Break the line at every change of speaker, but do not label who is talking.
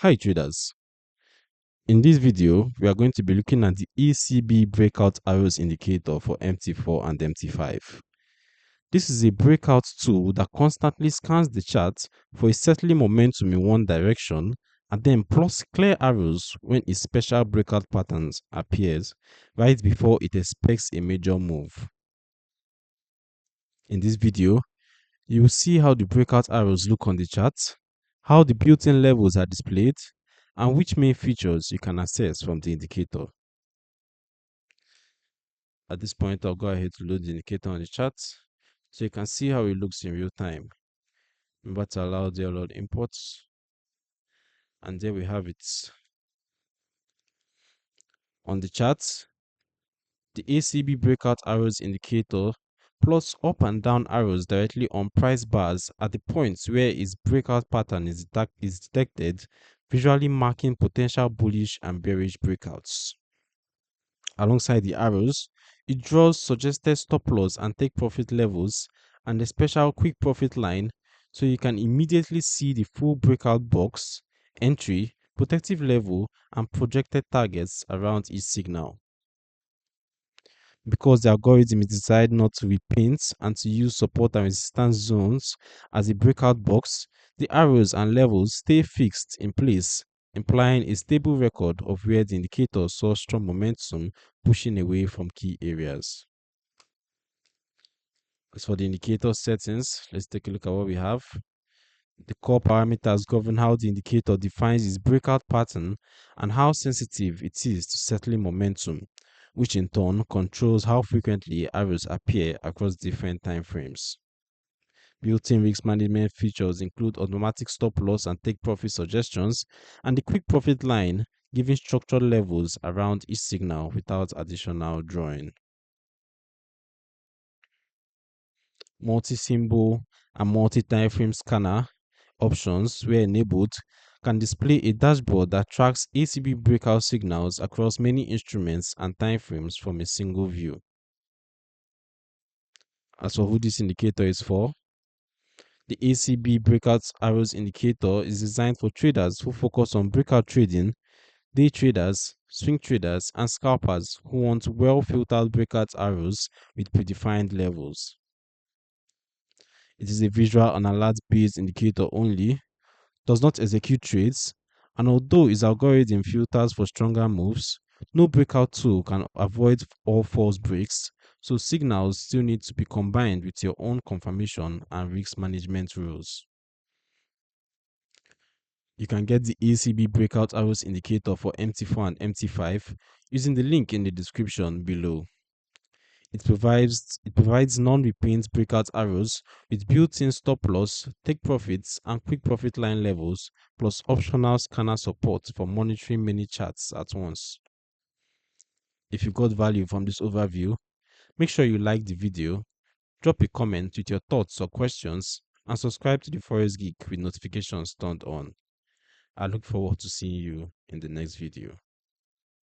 Hi traders, in this video we are going to be looking at the ACB Breakout Arrows Indicator for MT4 and MT5. This is a breakout tool that constantly scans the chart for a settling momentum in one direction and then plots clear arrows when a special breakout pattern appears right before it expects a major move. In this video, you will see how the breakout arrows look on the chart, how the built-in levels are displayed, and which main features you can access from the indicator. At this point, I'll go ahead to load the indicator on the chart so you can see how it looks in real time. Remember to allow the load imports, and there we have it. On the chart, the ACB Breakout Arrows Indicator plots up and down arrows directly on price bars at the points where its breakout pattern is detected, visually marking potential bullish and bearish breakouts. Alongside the arrows, it draws suggested stop loss and take profit levels and a special quick profit line so you can immediately see the full breakout box, entry, protective level, and projected targets around each signal. Because the algorithm is designed not to repaint and to use support and resistance zones as a breakout box, the arrows and levels stay fixed in place, implying a stable record of where the indicator saw strong momentum pushing away from key areas. As for the indicator settings, let's take a look at what we have. The core parameters govern how the indicator defines its breakout pattern and how sensitive it is to settling momentum, which in turn controls how frequently arrows appear across different time frames. Built-in risk management features include automatic stop loss and take profit suggestions, and the quick profit line, giving structured levels around each signal without additional drawing. Multi-symbol and multi-time frame scanner options, where enabled, can display a dashboard that tracks ACB breakout signals across many instruments and timeframes from a single view. As for who this indicator is for, the ACB Breakout Arrows Indicator is designed for traders who focus on breakout trading, day traders, swing traders, and scalpers who want well-filtered breakout arrows with predefined levels. It is a visual and alert-based indicator only, does not execute trades, and although its algorithm filters for stronger moves, no breakout tool can avoid all false breaks, so signals still need to be combined with your own confirmation and risk management rules. You can get the ACB Breakout Arrows Indicator for MT4 and MT5 using the link in the description below. It provides non-repaint breakout arrows with built-in stop loss, take profits, and quick profit line levels, plus optional scanner support for monitoring many charts at once. If you got value from this overview, make sure you like the video, drop a comment with your thoughts or questions, and subscribe to the Forex Geek with notifications turned on. I look forward to seeing you in the next video.